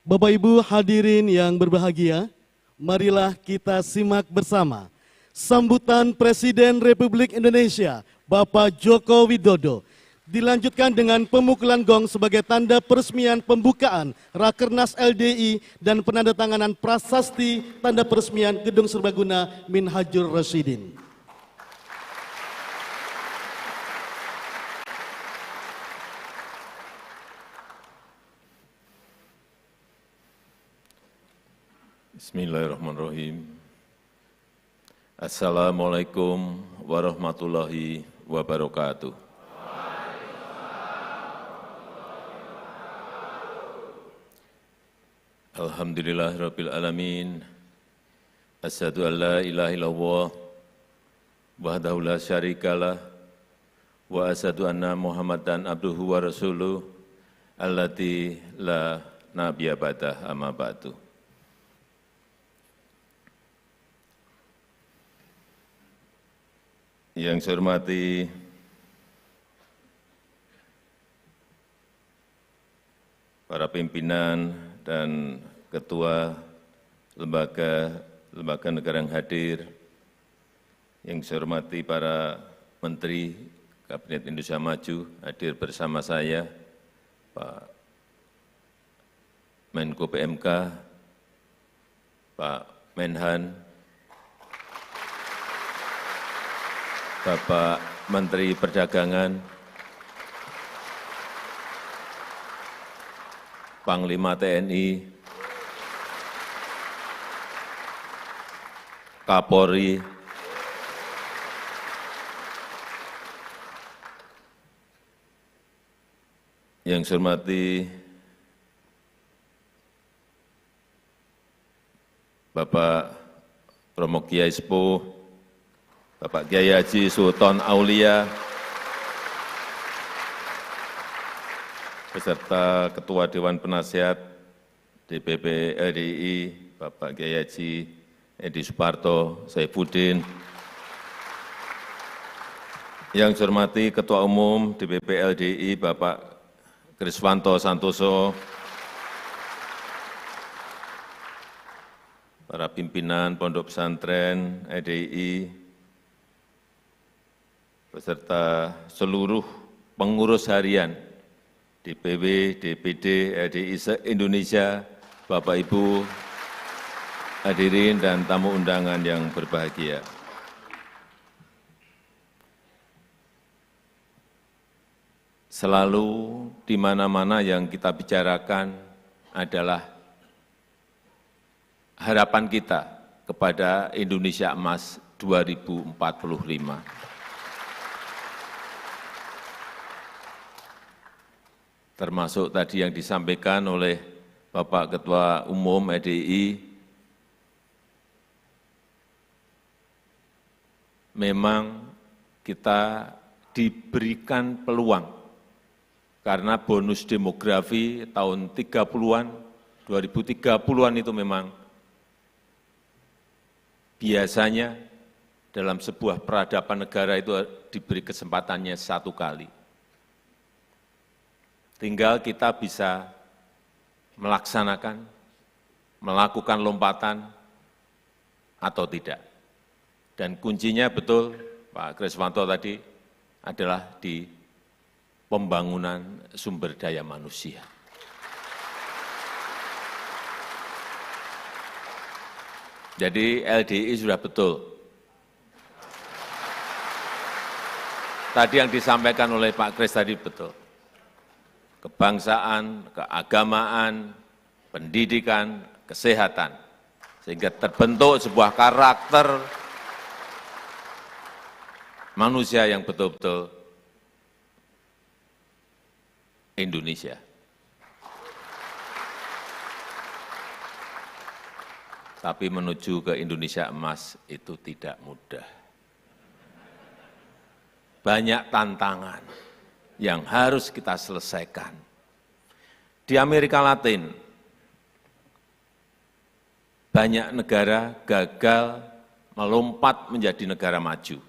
Bapak Ibu hadirin yang berbahagia, marilah kita simak bersama sambutan Presiden Republik Indonesia, Bapak Joko Widodo, dilanjutkan dengan pemukulan gong sebagai tanda peresmian pembukaan Rakernas LDI dan penandatanganan prasasti tanda peresmian Gedung Serbaguna Minhajur Rasyidin. Bismillahirrahmanirrahim. Assalamualaikum warahmatullahi wabarakatuh. Alhamdulillahirabbil alamin. Asyhadu an la ilaha illallah wahdahu la syarikalah wa asyhadu anna Muhammadan abduhu wa rasuluh allati la nabiyya ba'dah amma ba'du. Yang saya hormati para pimpinan dan ketua lembaga negara yang hadir, yang saya hormati para menteri Kabinet Indonesia Maju hadir bersama saya, Pak Menko PMK, Pak Menhan, Bapak Menteri Perdagangan, Panglima TNI, Kapolri, yang saya hormati Bapak Romo Kiai Sepuh, Bapak Kiai Haji Sultan Aulia, beserta Ketua Dewan Penasihat DPP RI, Bapak Kiai Haji Edi Suparto Saifuddin, yang saya hormati Ketua Umum DPP LDI, Bapak Kriswanto Santoso, para pimpinan Pondok Pesantren LDI, beserta seluruh pengurus harian DPW, DPD, LDI se-Indonesia, Bapak Ibu hadirin dan tamu undangan yang berbahagia. Selalu di mana-mana yang kita bicarakan adalah harapan kita kepada Indonesia Emas 2045. Termasuk tadi yang disampaikan oleh Bapak Ketua Umum EDI, memang kita diberikan peluang karena bonus demografi tahun 30-an, 2030-an itu memang biasanya dalam sebuah peradaban negara itu diberi kesempatannya satu kali. Tinggal kita bisa melaksanakan, melakukan lompatan atau tidak. Dan kuncinya betul, Pak Kriswanto tadi, adalah di pembangunan sumber daya manusia. Jadi LDI sudah betul. Tadi yang disampaikan oleh Pak Kris tadi betul. Kebangsaan, keagamaan, pendidikan, kesehatan, sehingga terbentuk sebuah karakter manusia yang betul-betul Indonesia. Tapi menuju ke Indonesia Emas itu tidak mudah. Banyak tantangan yang harus kita selesaikan. Di Amerika Latin, banyak negara gagal melompat menjadi negara maju.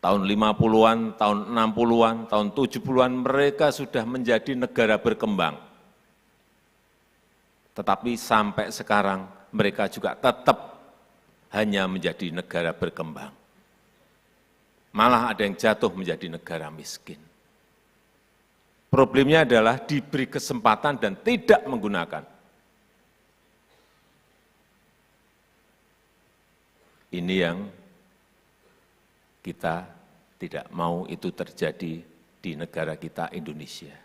tahun 50-an, tahun 60-an, tahun 70-an mereka sudah menjadi negara berkembang. Tetapi sampai sekarang mereka juga tetap hanya menjadi negara berkembang. Malah ada yang jatuh menjadi negara miskin. Problemnya adalah diberi kesempatan dan tidak menggunakan. Ini yang kita tidak mau itu terjadi di negara kita Indonesia.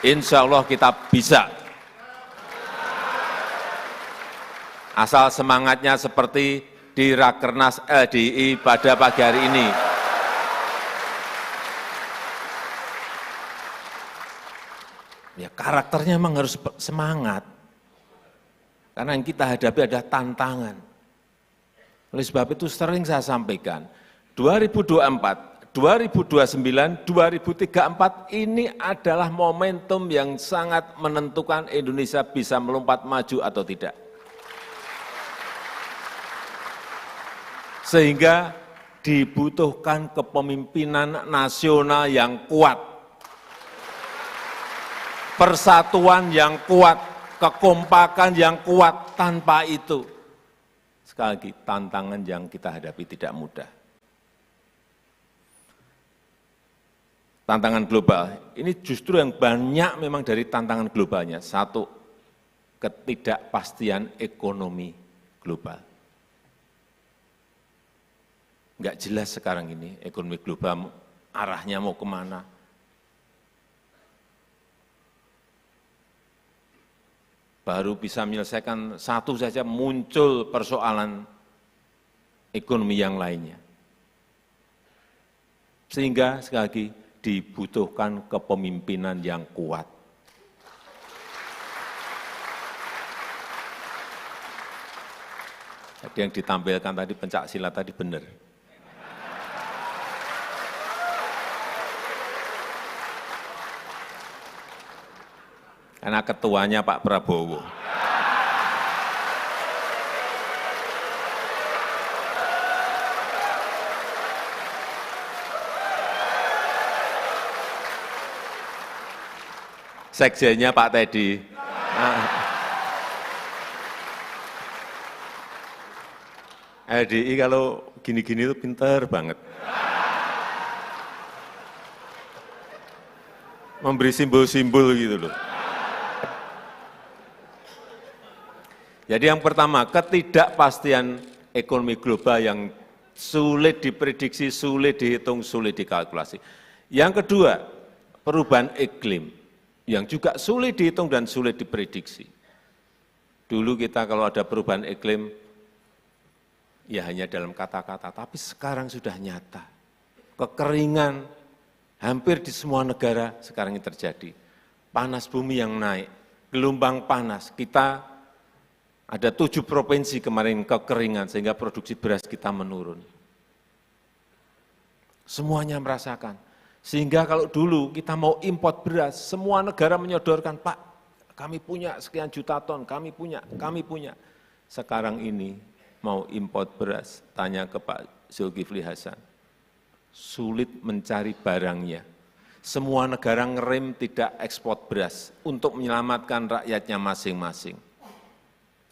Insya Allah kita bisa. Asal semangatnya seperti di Rakernas LDI pada pagi hari ini. Ya karakternya memang harus semangat. Karena yang kita hadapi ada tantangan. Oleh sebab itu sering saya sampaikan, 2024, 2029, 2034 ini adalah momentum yang sangat menentukan Indonesia bisa melompat maju atau tidak. Sehingga dibutuhkan kepemimpinan nasional yang kuat, persatuan yang kuat, kekompakan yang kuat. Tanpa itu, sekali lagi, tantangan yang kita hadapi tidak mudah. Tantangan global, ini justru yang banyak memang dari tantangan globalnya. Satu, ketidakpastian ekonomi global. Enggak jelas sekarang ini ekonomi global arahnya mau kemana. Baru bisa menyelesaikan satu saja muncul persoalan ekonomi yang lainnya. Sehingga sekali lagi dibutuhkan kepemimpinan yang kuat. Jadi yang ditampilkan tadi pencak silat tadi benar. Karena ketuanya Pak Prabowo. Sekjennya Pak Teddy. LDI kalau gini-gini itu pinter banget. Memberi simbol-simbol gitu loh. Jadi yang pertama, ketidakpastian ekonomi global yang sulit diprediksi, sulit dihitung, sulit dikalkulasi. Yang kedua, perubahan iklim yang juga sulit dihitung dan sulit diprediksi. Dulu kita kalau ada perubahan iklim, ya hanya dalam kata-kata, tapi sekarang sudah nyata. Kekeringan hampir di semua negara sekarang ini terjadi. Panas bumi yang naik, gelombang panas, kita ada 7 provinsi kemarin kekeringan sehingga produksi beras kita menurun. Semuanya merasakan. Sehingga kalau dulu kita mau import beras, semua negara menyodorkan, Pak, kami punya sekian juta ton, kami punya. Sekarang ini mau import beras, tanya ke Pak Zulkifli Hasan, sulit mencari barangnya. Semua negara ngerem tidak ekspor beras untuk menyelamatkan rakyatnya masing-masing.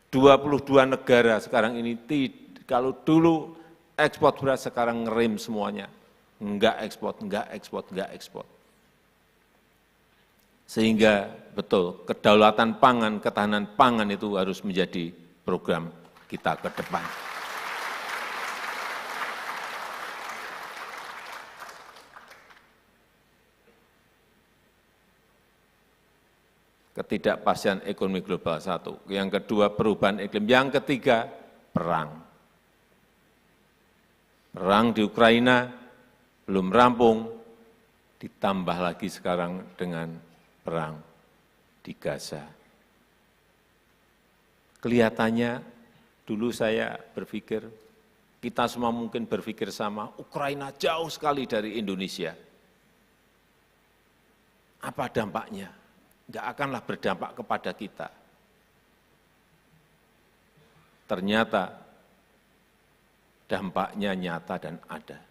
22 negara sekarang ini, kalau dulu ekspor beras, sekarang ngerem semuanya. Enggak ekspor. Sehingga betul, kedaulatan pangan, ketahanan pangan itu harus menjadi program kita ke depan. Ketidakpastian ekonomi global satu. Yang kedua, perubahan iklim. Yang ketiga, perang. Perang di Ukraina belum rampung, ditambah lagi sekarang dengan perang di Gaza. Kelihatannya dulu saya berpikir, kita semua mungkin berpikir sama, Ukraina jauh sekali dari Indonesia. Apa dampaknya? Enggak akanlah berdampak kepada kita. Ternyata dampaknya nyata dan ada.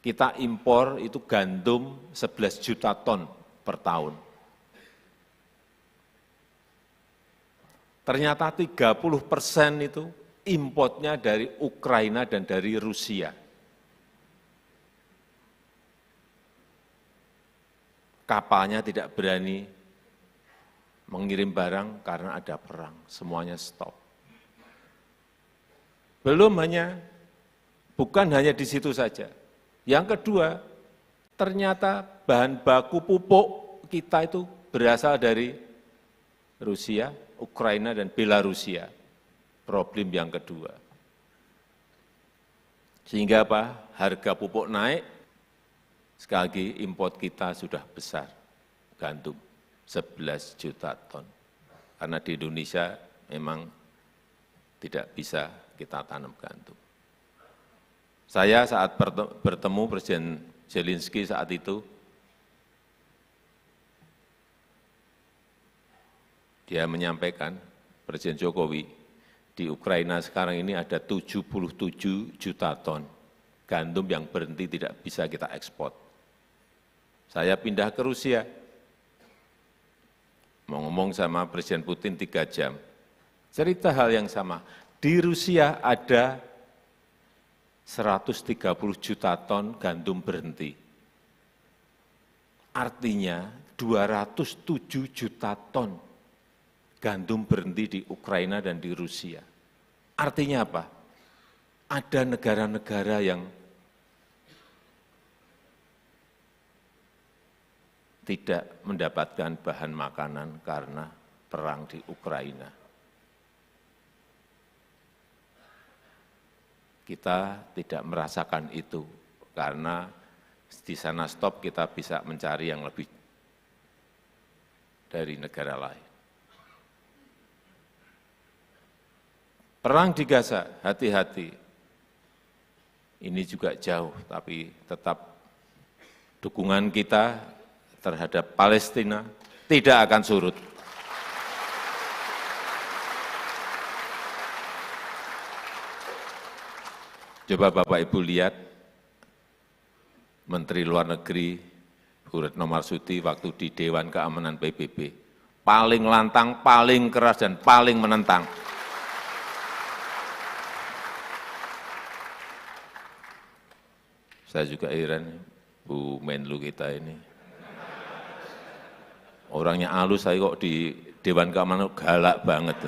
Kita impor itu gandum 11 juta ton per tahun. Ternyata 30% itu importnya dari Ukraina dan dari Rusia. Kapalnya tidak berani mengirim barang karena ada perang, semuanya stop. Bukan hanya di situ saja. Yang kedua, ternyata bahan baku pupuk kita itu berasal dari Rusia, Ukraina, dan Belarusia. Problem yang kedua. Sehingga apa? Harga pupuk naik, sekali lagi import kita sudah besar, gandum 11 juta ton. Karena di Indonesia memang tidak bisa kita tanam gandum. Saya saat bertemu Presiden Zelensky saat itu, dia menyampaikan, Presiden Jokowi, di Ukraina sekarang ini ada 77 juta ton gandum yang berhenti tidak bisa kita ekspor. Saya pindah ke Rusia, mau ngomong sama Presiden Putin 3 jam, cerita hal yang sama. Di Rusia ada 130 juta ton gandum berhenti. Artinya 207 juta ton gandum berhenti di Ukraina dan di Rusia. Artinya apa? Ada negara-negara yang tidak mendapatkan bahan makanan karena perang di Ukraina. Kita tidak merasakan itu, karena di sana stop kita bisa mencari yang lebih dari negara lain. Perang di Gaza, hati-hati. Ini juga jauh, tapi tetap dukungan kita terhadap Palestina tidak akan surut. Coba Bapak Ibu lihat, Menteri Luar Negeri Bu Retno Marsudi waktu di Dewan Keamanan PBB, paling lantang, paling keras, dan paling menentang. Saya juga heran, Bu Menlu kita ini. Orangnya halus, saya kok di Dewan Keamanan galak banget.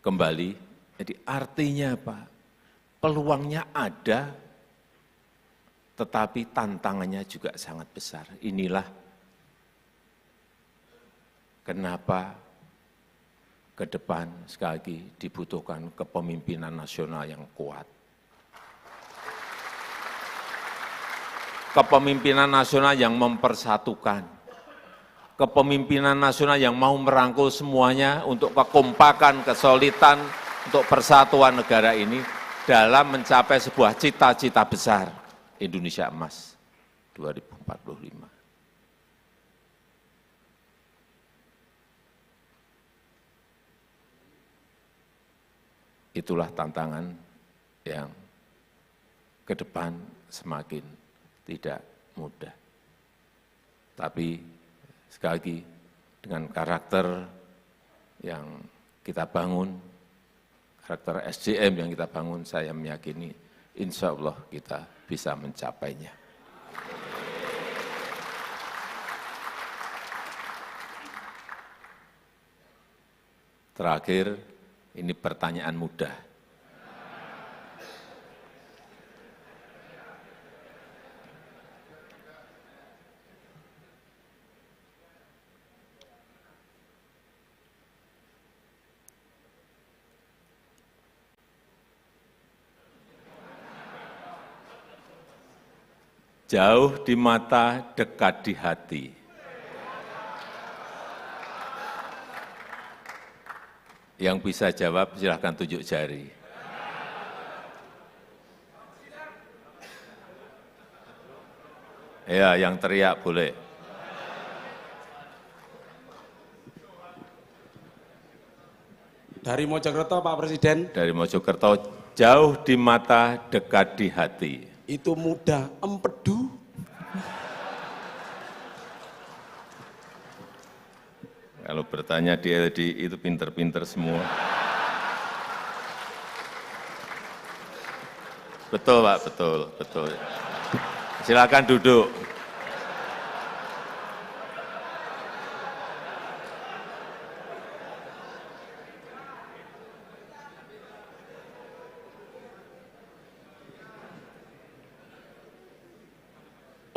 Kembali, jadi artinya apa? Peluangnya ada, tetapi tantangannya juga sangat besar. Inilah kenapa ke depan sekali lagi dibutuhkan kepemimpinan nasional yang kuat. Kepemimpinan nasional yang mempersatukan. Kepemimpinan nasional yang mau merangkul semuanya untuk kekompakan, kesolidan, untuk persatuan negara ini dalam mencapai sebuah cita-cita besar Indonesia Emas 2045. Itulah tantangan yang ke depan semakin tidak mudah. Tapi sekali lagi, dengan karakter yang kita bangun, karakter SDM yang kita bangun, saya meyakini insya Allah kita bisa mencapainya. Terakhir, ini pertanyaan mudah. Jauh di mata, dekat di hati. Yang bisa jawab silahkan tunjuk jari. Ya, yang teriak boleh. Dari Mojokerto Pak Presiden. Dari Mojokerto, jauh di mata, dekat di hati. Itu mudah, empedu. Kalau bertanya di LDI itu pinter-pinter semua. Betul Pak, betul, betul. Silakan duduk.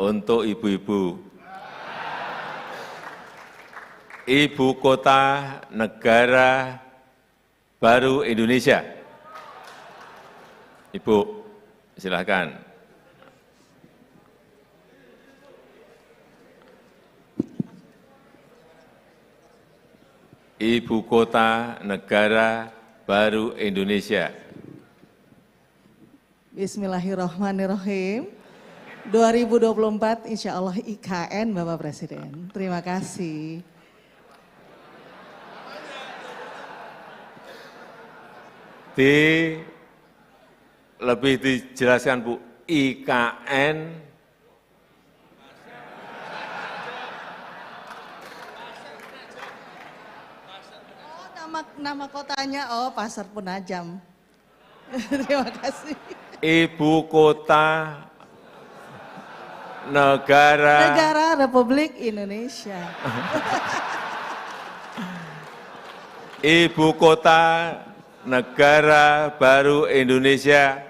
Untuk ibu-ibu, Ibu Kota Negara Baru Indonesia. Ibu, silakan. Ibu Kota Negara Baru Indonesia. Bismillahirrahmanirrahim. 2024 insya Allah IKN Bapak Presiden. Terima kasih. Lebih dijelaskan Bu, IKN Nama kotanya Pasar Penajam. Terima kasih. Ibu Kota Negara Republik Indonesia. Ibu Kota Negara Baru Indonesia.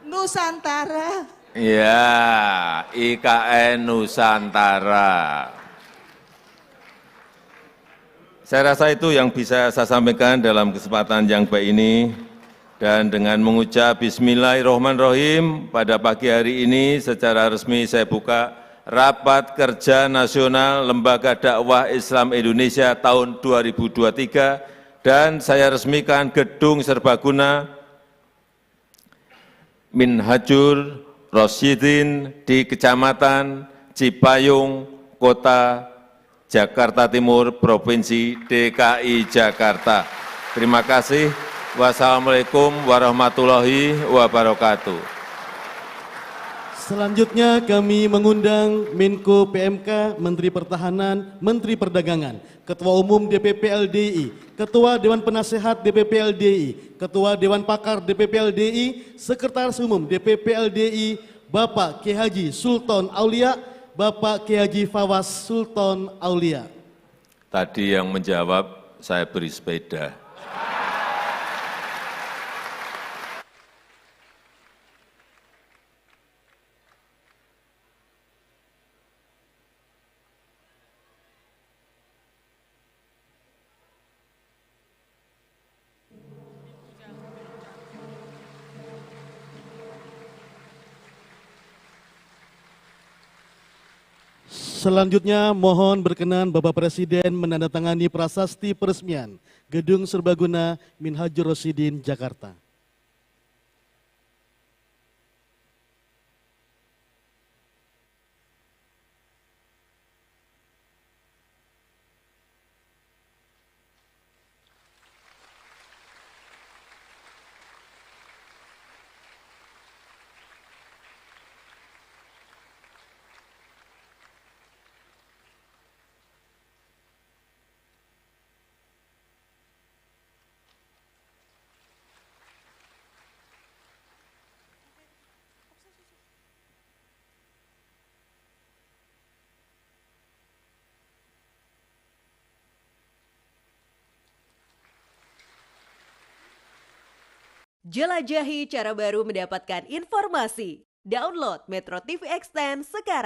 Nusantara. Ya, IKN Nusantara. Saya rasa itu yang bisa saya sampaikan dalam kesempatan yang baik ini. Dan dengan mengucap Bismillahirrahmanirrahim, pada pagi hari ini secara resmi saya buka Rapat Kerja Nasional Lembaga Dakwah Islam Indonesia tahun 2023 dan saya resmikan Gedung Serbaguna Minhajur Rosyidin di Kecamatan Cipayung, Kota Jakarta Timur, Provinsi DKI Jakarta. Terima kasih. Wassalamualaikum warahmatullahi wabarakatuh. Selanjutnya kami mengundang Menko PMK, Menteri Pertahanan, Menteri Perdagangan, Ketua Umum DPP LDI, Ketua Dewan Penasehat DPP LDI, Ketua Dewan Pakar DPP LDI, Sekretaris Umum DPP LDI, Bapak Kiai Haji Sultan Aulia, Bapak Kiai Haji Fawaz Sultan Aulia. Tadi yang menjawab saya beri sepeda. Selanjutnya mohon berkenan Bapak Presiden menandatangani prasasti peresmian Gedung Serbaguna Minhajur Rosyidin, Jakarta. Jelajahi cara baru mendapatkan informasi. Download Metro TV Extend sekarang.